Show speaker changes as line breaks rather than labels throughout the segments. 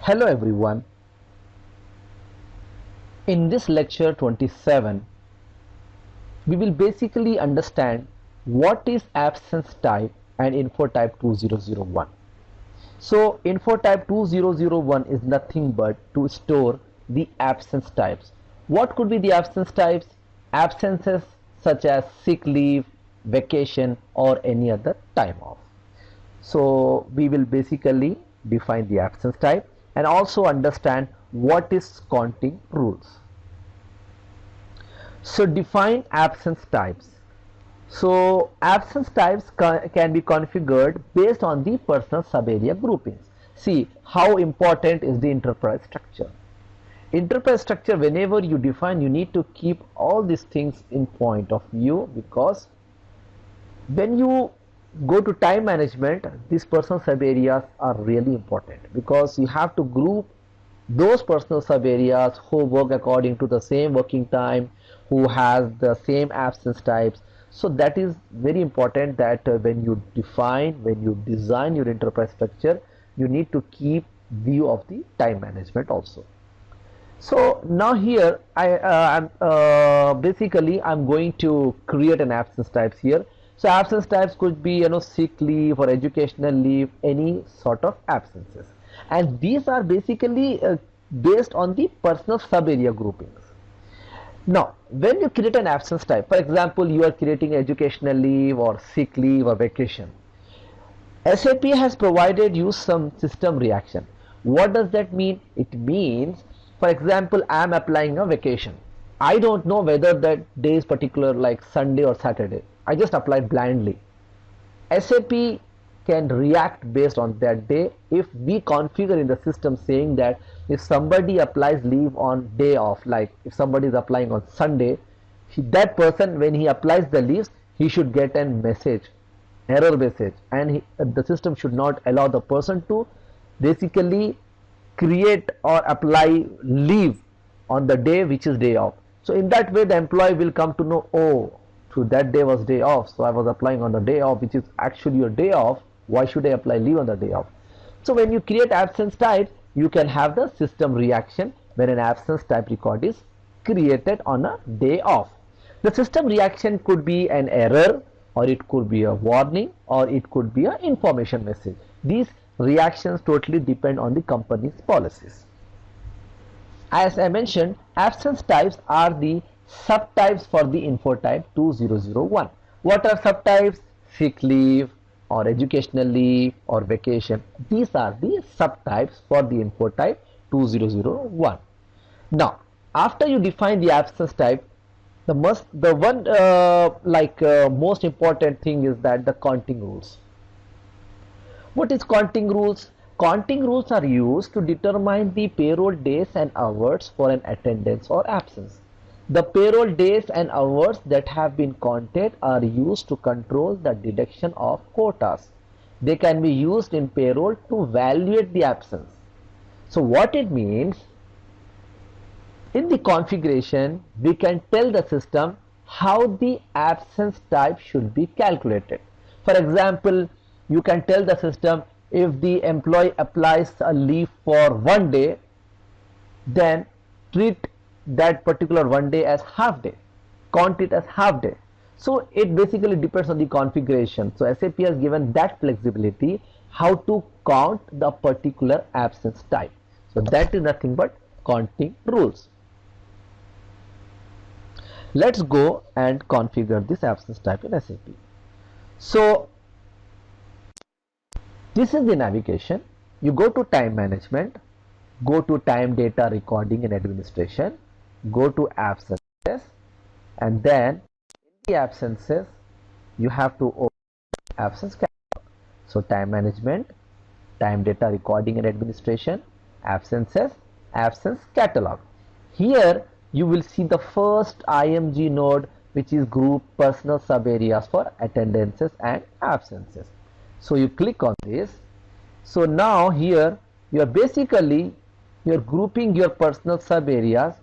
Hello everyone. In this lecture 27, we will basically understand what is absence type and info type 2001. So info type 2001 is nothing but to store the absence types. What could be the absence types? Absences such as sick leave, vacation or any other time off. So we will basically define the absence type and also understand what is counting rules. So define absence types. So absence types can be configured based on the personal sub-area groupings. See how important is the enterprise structure. Enterprise structure, whenever you define, you need to keep all these things in point of view, because when you go to time management, these personal sub areas are really important, because you have to group those personal sub areas who work according to the same working time, who has the same absence types. So that is very important that when you design your enterprise structure, you need to keep view of the time management also. So now here I'm going to create an absence types here. So absence types could be sick leave or educational leave, any sort of absences, and these are basically based on the personal sub area groupings. Now when you create an absence type, for example you are creating educational leave or sick leave or vacation, SAP has provided you some system reaction. What does that mean? It means, for example, I am applying a vacation. I don't know whether that day is particular, like Sunday or Saturday. I just applied blindly. SAP can react based on that day if we configure in the system saying that if somebody applies leave on day off, like if somebody is applying on Sunday, that person, when he applies the leaves, he should get a message, error message, and the system should not allow the person to basically create or apply leave on the day which is day off. So in that way the employee will come to know, oh, so that day was day off, so I was applying on the day off, which is actually your day off. Why should I apply leave on the day off? So when you create absence type, you can have the system reaction when an absence type record is created on a day off. The system reaction could be an error, or it could be a warning, or it could be an information message. These reactions totally depend on the company's policies. As I mentioned, absence types are the subtypes for the info type 2001. What are subtypes? Sick leave or educational leave or vacation. These are the subtypes for the info type 2001. Now after you define the absence type, the most important thing is that the counting rules. What is counting rules? Counting rules are used to determine the payroll days and hours for an attendance or absence. The payroll days and hours that have been counted are used to control the deduction of quotas. They can be used in payroll to evaluate the absence. So what it means, in the configuration we can tell the system how the absence type should be calculated. For example, you can tell the system, if the employee applies a leave for one day, then treat that particular one day as half day, count it as half day. So it basically depends on the configuration. So SAP has given that flexibility how to count the particular absence type. So that is nothing but counting rules. Let's go and configure this absence type in SAP. So this is the navigation. You go to time management, go to time data recording and administration, go to absences, and then in the absences you have to open absence catalog. So time management, time data recording and administration, absences, absence catalog. Here you will see the first IMG node, which is group personal sub areas for attendances and absences. So you click on this. So now here you are grouping your personal sub areas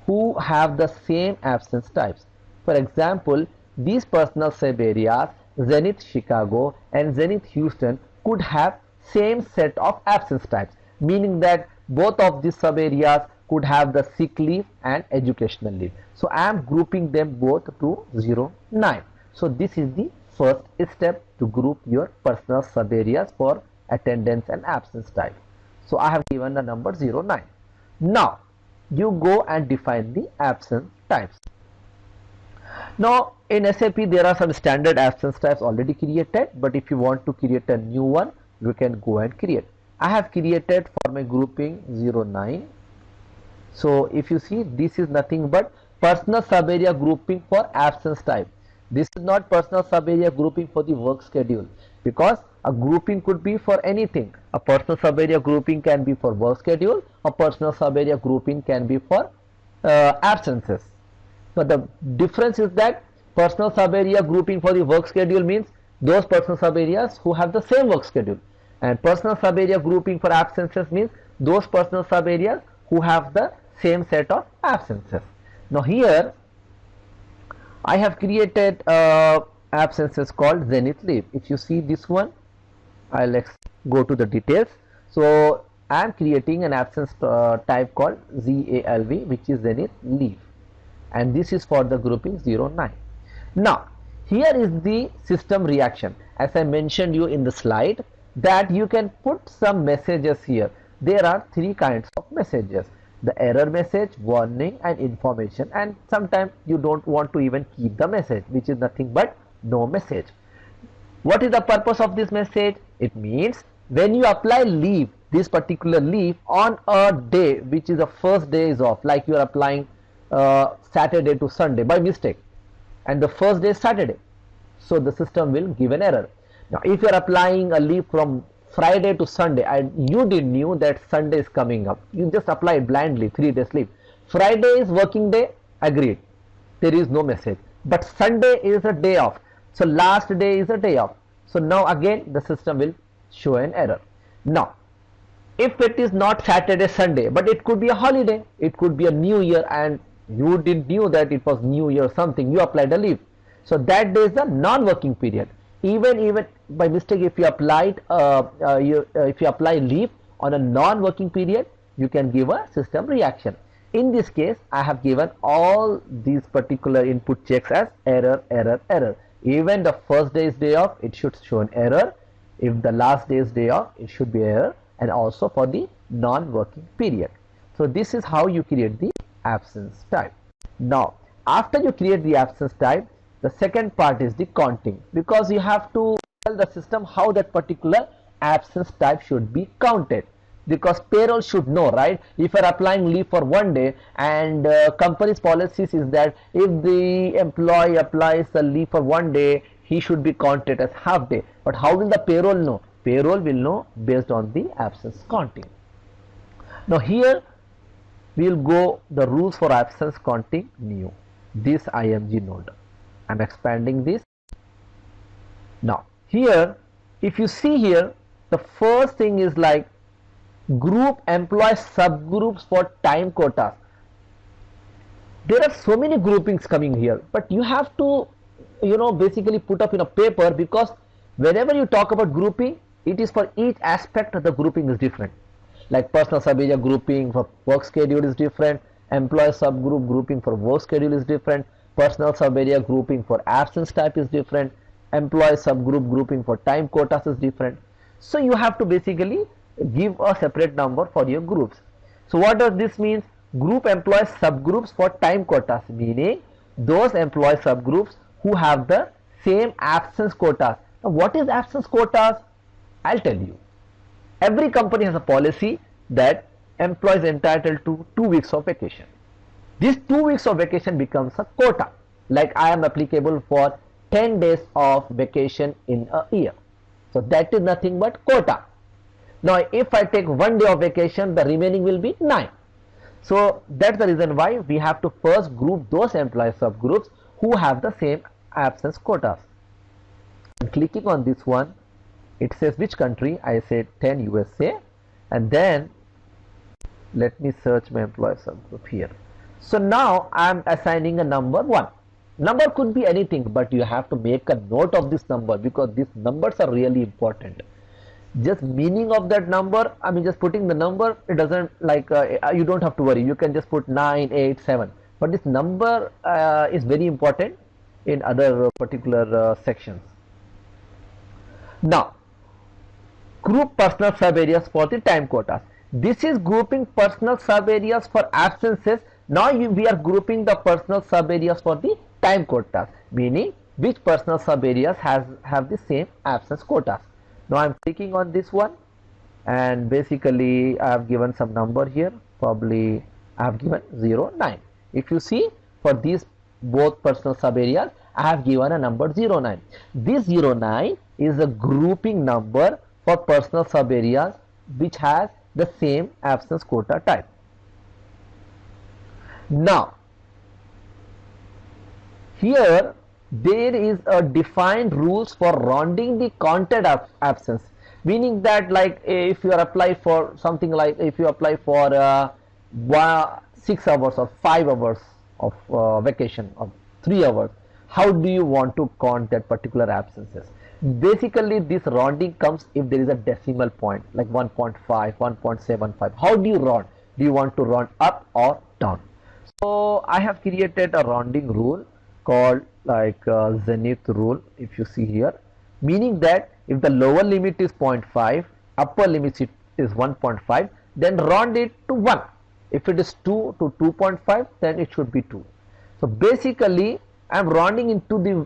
who have the same absence types. For example, these personal sub areas, Zenith Chicago and Zenith Houston, could have same set of absence types. meaning that both of these sub areas could have the sick leave and educational leave. So I am grouping them both to 0, 9. So this is the first step to group your personal sub areas for attendance and absence type. So I have given the number 0, 9. Now you go and define the absence types. Now in SAP there are some standard absence types already created, but if you want to create a new one, you can go and create. I have created for my grouping 0, 9. So if you see, this is nothing but personal sub area grouping for absence type. This is not personal sub area grouping for the work schedule, because a grouping could be for anything. A personal sub area grouping can be for work schedule, a personal sub area grouping can be for absences. But the difference is that personal sub area grouping for the work schedule means those personal sub areas who have the same work schedule, and personal sub area grouping for absences means those personal sub areas who have the same set of absences. Now here I have created absences called zenith leave. If you see this one, I'll go to the details. So I am creating an absence type called ZALV, which is zenith leave, and this is for the grouping 0, 9. Now here is the system reaction. As I mentioned you in the slide, that you can put some messages here. There are 3 kinds of messages: the error message, warning, and information. And sometimes you don't want to even keep the message, which is nothing but no message. What is the purpose of this message? It means when you apply leave, this particular leave on a day which is the first day is off, like you are applying Saturday to Sunday by mistake, and the first day is Saturday, so the system will give an error. Now if you are applying a leave from Friday to Sunday and you didn't knew that Sunday is coming up, you just applied blindly 3 days leave. Friday is working day, agreed, there is no message, but Sunday is a day off, so last day is a day off, so now again the system will show an error. Now if it is not Saturday, Sunday, but it could be a holiday, it could be a new year, and you didn't knew that it was new year something, you applied a leave, so that day is the non-working period. Even by mistake, if you applied if you apply leave on a non-working period, you can give a system reaction. In this case, I have given all these particular input checks as error, error, error. Even the first day's day off, it should show an error. If the last day's day off, it should be error, and also for the non-working period. So this is how you create the absence type. Now after you create the absence type, the second part is the counting, because you have to tell the system how that particular absence type should be counted, because payroll should know, right? If you are applying leave for 1 day, and company's policies is that if the employee applies the leave for 1 day, he should be counted as half day. But how will the payroll know? Payroll will know based on the absence counting. Now here we will go the rules for absence counting new, this IMG node. I'm expanding this. Now here, if you see here, the first thing is like group employee subgroups for time quotas. There are so many groupings coming here, but you have to basically put up in a paper, because whenever you talk about grouping, it is for each aspect of the grouping is different. Like personal sub area grouping for work schedule is different, employee subgroup grouping for work schedule is different, personal sub area grouping for absence type is different, employee subgroup grouping for time quotas is different. So you have to basically give a separate number for your groups. So what does this mean? Group employee subgroups for time quotas, meaning those employee subgroups who have the same absence quotas. Now what is absence quotas? I'll tell you. Every company has a policy that employees entitled to 2 weeks of vacation. This 2 weeks of vacation becomes a quota. Like I am applicable for 10 days of vacation in a year. So that is nothing but quota. Now if I take 1 day of vacation, the remaining will be 9. So that's the reason why we have to first group those employee subgroups who have the same absence quotas. I'm clicking on this one. It says which country. I said 10 USA, and then let me search my employee subgroup here. So now I am assigning a number 1. Number could be anything, but you have to make a note of this number, because these numbers are really important. Just meaning of that number, I mean just putting the number, it doesn't like you don't have to worry, you can just put 9, 8, 7, but this number is very important in other particular sections. Now group personal sub areas for the time quotas. This is grouping personal sub areas for absences. Now we are grouping the personal sub areas for the time quotas, meaning which personal sub areas have the same absence quotas. Now I'm clicking on this one, and basically I have given some number here, probably I have given 0, 9. If you see, for these both personal sub areas I have given a number 0, 9. This 0, 9 is a grouping number for personal sub areas which has the same absence quota type. Now here there is a defined rules for rounding the counted absence, meaning that like if you are apply for something like if you apply for 6 hours or 5 hours of vacation of 3 hours, how do you want to count that particular absences? Basically this rounding comes if there is a decimal point like 1.5, 1.75. How do you round? Do you want to round up or down? So I have created a rounding rule called like zenith rule, if you see here, meaning that if the lower limit is 0.5, upper limit is 1.5, then round it to 1. If it is 2 to 2.5, then it should be 2. So basically I am rounding into the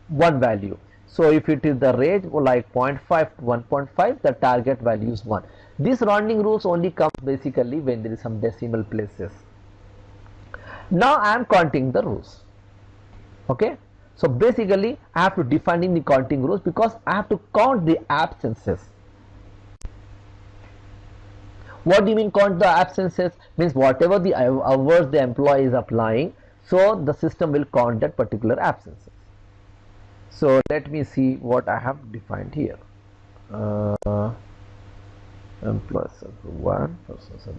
one value. So if it is the range like 0.5 to 1.5, the target value is 1. This rounding rules only comes basically when there is some decimal places. Now I am counting the rows. Okay, so basically I have to defining the counting rules because I have to count the absences. What do you mean count the absences? Means whatever the hours the employee is applying, so the system will count that particular absences. So let me see what I have defined here. Employee sub 1, person sub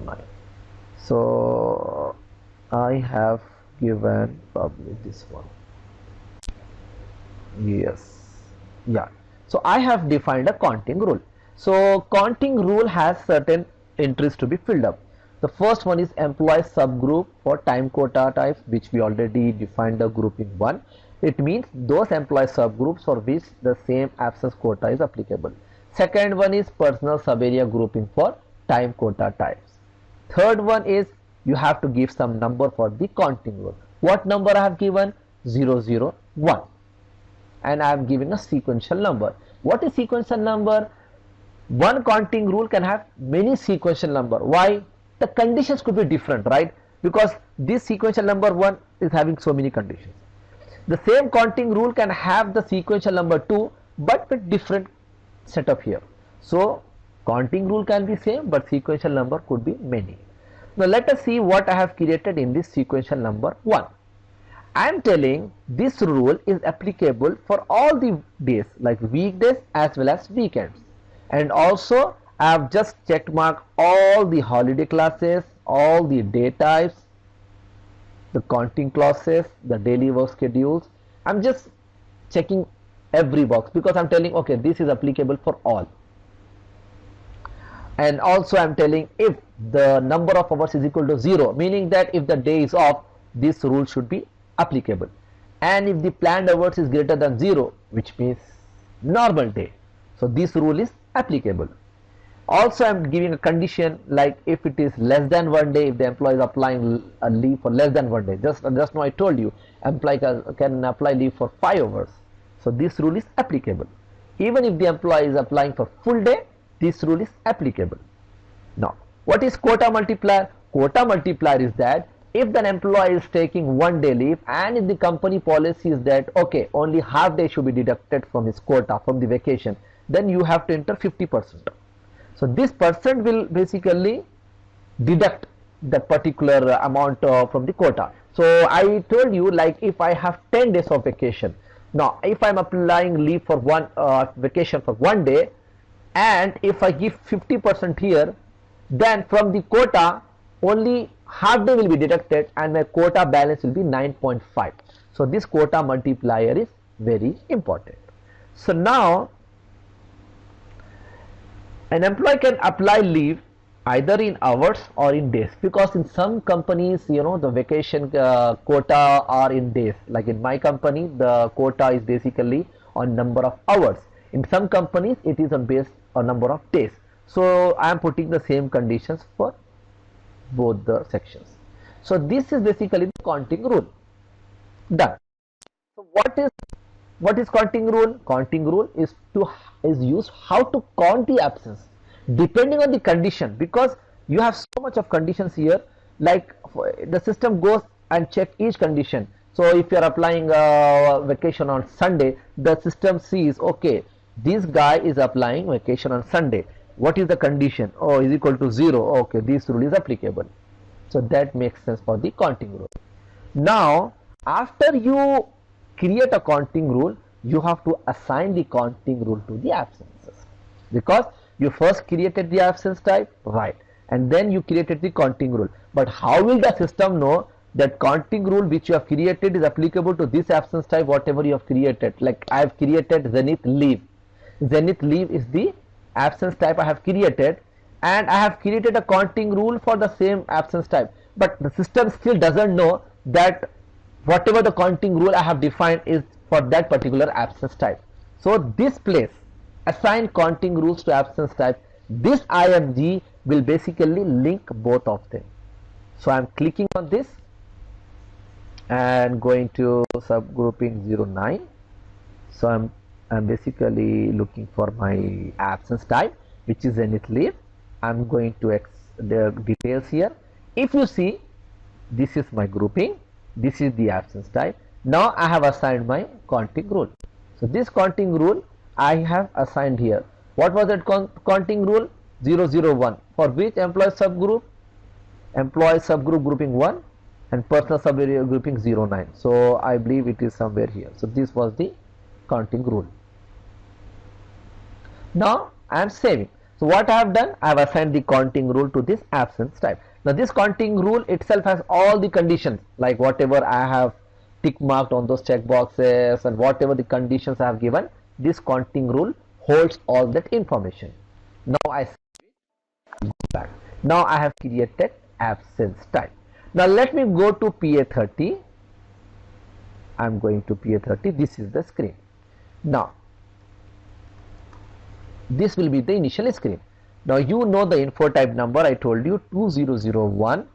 09. So I have given probably this one. Yes, yeah. So I have defined a counting rule. So counting rule has certain entries to be filled up. The first one is employee subgroup for time quota types, which we already defined the grouping 1. It means those employee subgroups for which the same absence quota is applicable. Second one is personal sub-area grouping for time quota types. Third one is you have to give some number for the counting rule. What number I have given? 001. And I am giving a sequential number. What is sequential number? One counting rule can have many sequential number. Why? The conditions could be different, right? Because this sequential number 1 is having so many conditions. The same counting rule can have the sequential number 2 but with different setup here. So counting rule can be same but sequential number could be many. Now let us see what I have created in this sequential number 1. I am telling this rule is applicable for all the days like weekdays as well as weekends, and also I have just check mark all the holiday classes, all the day types, the counting clauses, the daily work schedules. I'm just checking every box because I'm telling okay this is applicable for all. And also I'm telling if the number of hours is equal to 0, meaning that if the day is off, this rule should be applicable. And if the planned hours is greater than 0, which means normal day, so this rule is applicable. Also I'm giving a condition like if it is less than 1 day, if the employee is applying a leave for less than 1 day, just now I told you employee can apply leave for 5 hours, so this rule is applicable. Even if the employee is applying for full day, this rule is applicable. Now what is quota multiplier? Quota multiplier is that if the employee is taking 1 day leave and if the company policy is that okay only half day should be deducted from his quota, from the vacation, then you have to enter 50%. So this percent will basically deduct that particular amount from the quota. So I told you like if I have 10 days of vacation, now if I am applying leave for one vacation for 1 day, and if I give 50% here, then from the quota only half day will be deducted and my quota balance will be 9.5. So this quota multiplier is very important. So now An employee can apply leave either in hours or in days, because in some companies, the vacation quota are in days. Like in my company, the quota is basically on number of hours. In some companies it is on based on number of days. So I am putting the same conditions for both the sections. So this is basically the counting rule. Done. So what is counting rule? Counting rule is used how to count the absence depending on the condition, because you have so much of conditions here. Like the system goes and check each condition. So if you are applying vacation on Sunday, the system sees, okay, this guy is applying vacation on Sunday. What is the condition? Oh, is equal to 0. Okay, this rule is applicable. So that makes sense for the counting rule. Now after you create a counting rule, you have to assign the counting rule to the absences, because you first created the absence type, right, and then you created the counting rule. But how will the system know that counting rule which you have created is applicable to this absence type, whatever you have created? Like I have created Zenith leave. Zenith leave is the absence type I have created, and I have created a counting rule for the same absence type, but the system still doesn't know that whatever the counting rule I have defined is for that particular absence type. So this place, assign counting rules to absence type, this IMG will basically link both of them. So I am clicking on this and going to subgrouping 09. So I'm basically looking for my absence type, which is Zenith leave. I'm going to the details here. If you see, this is my grouping, this is the absence type. Now I have assigned my counting rule. So this counting rule I have assigned here. What was that counting rule? 001. For which employee subgroup? Employee subgroup grouping 1 and personal subgroup grouping 09. So I believe it is somewhere here. So this was the counting rule. Now I am saving. So what I have done, I have assigned the counting rule to this absence type. Now this counting rule itself has all the conditions, like whatever I have tick marked on those check boxes and whatever the conditions I have given, this counting rule holds all that information. Now I go back. Now I have created absence type. Now let me go to PA30. I am going to PA30. This is the screen. Now this will be the initial screen. Now you know the info type number, I told you 2001.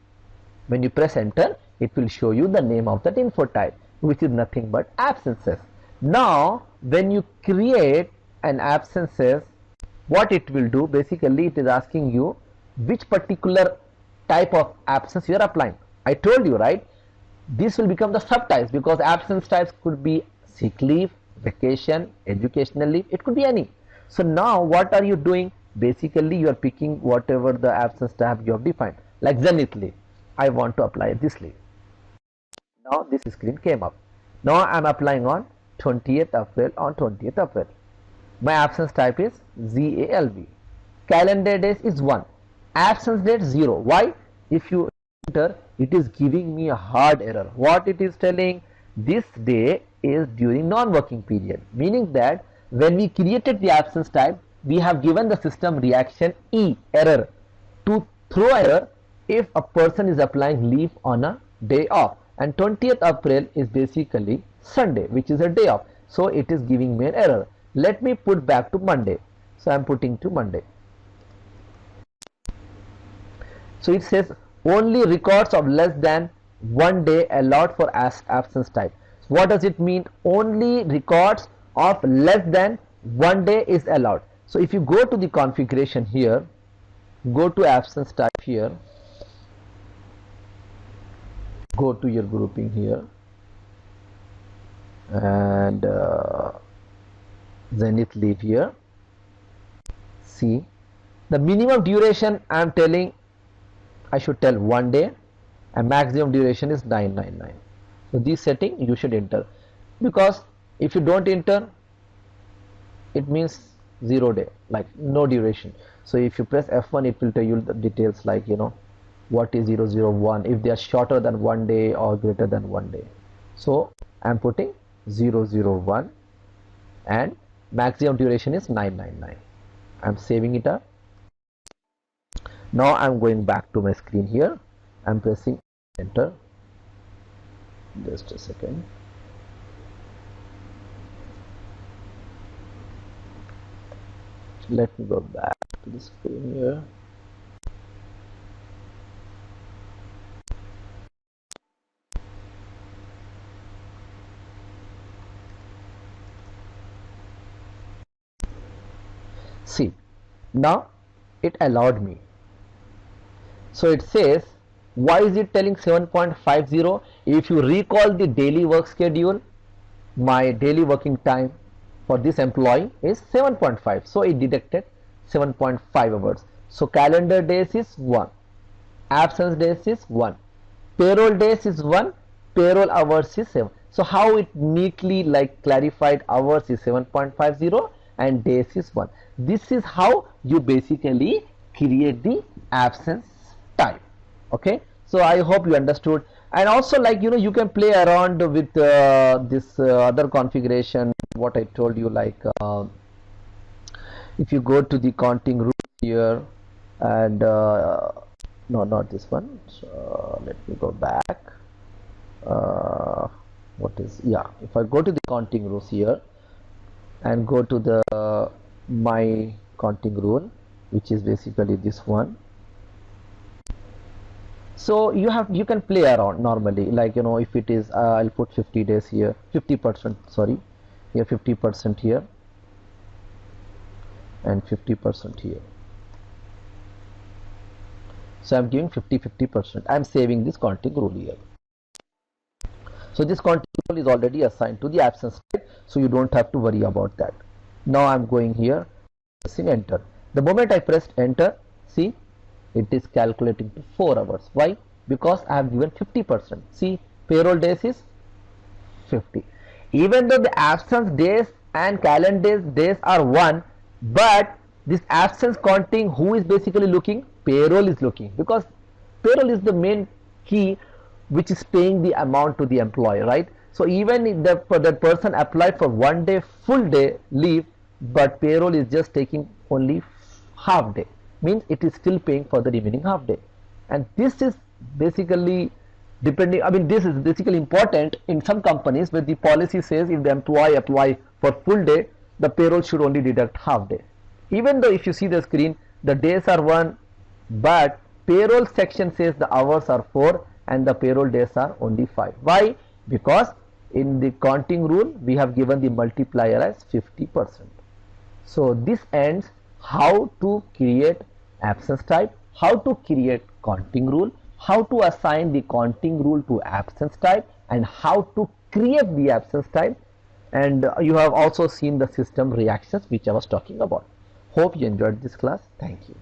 When you press enter, it will show you the name of that info type, which is nothing but absences. Now when you create an absences, what it will do, basically it is asking you which particular type of absence you are applying. I told you, right, this will become the subtypes, because absence types could be sick leave, vacation, educational leave, it could be any. So now what are you doing? Basically you are picking whatever the absence type you have defined. Like Zenith leave, I want to apply this leave. Now this screen came up. Now I am applying on 20th April on 20th April. My absence type is ZALB. Calendar days is 1. Absence date 0. Why? If you enter, it is giving me a hard error. What it is telling? This day is during non-working period, meaning that when we created the absence type, we have given the system reaction E, error, to throw error if a person is applying leave on a day off, and 20th April is basically Sunday, which is a day off, so it is giving me an error. Let me put back to Monday. So I am putting to Monday. So it says only records of less than 1 day allowed for absence type. So what does it mean? Only records of less than 1 day is allowed. So if you go to the configuration here, go to absence type here, go to your grouping here, and Zenith leave here. See, the minimum duration I am telling, I should tell 1 day, and maximum duration is 999. So this setting you should enter, because if you don't enter, it means 0 day, like no duration. So if you press F1, it will tell you the details, like what is 001, if they are shorter than 1 day or greater than 1 day. So I am putting 001 and maximum duration is 999. I am saving it up Now I'm going back to my screen here. I'm pressing enter. Just a second. Let me go back to the screen here. See, now it allowed me. So it says, why is it telling 7.50? If you recall the daily work schedule, my daily working time for this employee is 7.5. So it deducted 7.5 hours. So calendar days is 1, absence days is 1, payroll days is 1, payroll hours is 7. So how it neatly like clarified, hours is 7.50 and days is 1. This is how you basically create the absence type. Okay, so I hope you understood. And also, like, you know, you can play around with this other configuration what I told you, like if you go to the counting rule here and no, not this one. So let me go back. What is, yeah, if I go to the counting rules here and go to the my counting rule, which is basically this one. So you can play around normally, like, you know, if it is I'll put 50 days here, 50%, sorry, here 50% here and 50% here. So I'm giving 50%. I'm saving this counting rule here. So this counting rule is already assigned to the absence type, so you don't have to worry about that. Now I'm going here, pressing enter. The moment I pressed enter, see, it is calculating to 4 hours. Why? Because I have given 50%. See, payroll days is 50. Even though the absence days and calendar days are 1, but this absence counting, who is basically looking? Payroll is looking, because payroll is the main key which is paying the amount to the employer, right? So even if the person applied for 1 day full day leave, but payroll is just taking only half day, means it is still paying for the remaining half day. And this is basically depending, I mean, this is basically important in some companies where the policy says if the employee apply for full day, the payroll should only deduct half day. Even though if you see the screen, the days are 1, but payroll section says the hours are 4 and the payroll days are only 5. Why? Because in the counting rule we have given the multiplier as 50%. So this ends how to create absence type, how to create counting rule, how to assign the counting rule to absence type, and how to create the absence type. And you have also seen the system reactions which I was talking about. Hope you enjoyed this class. Thank you.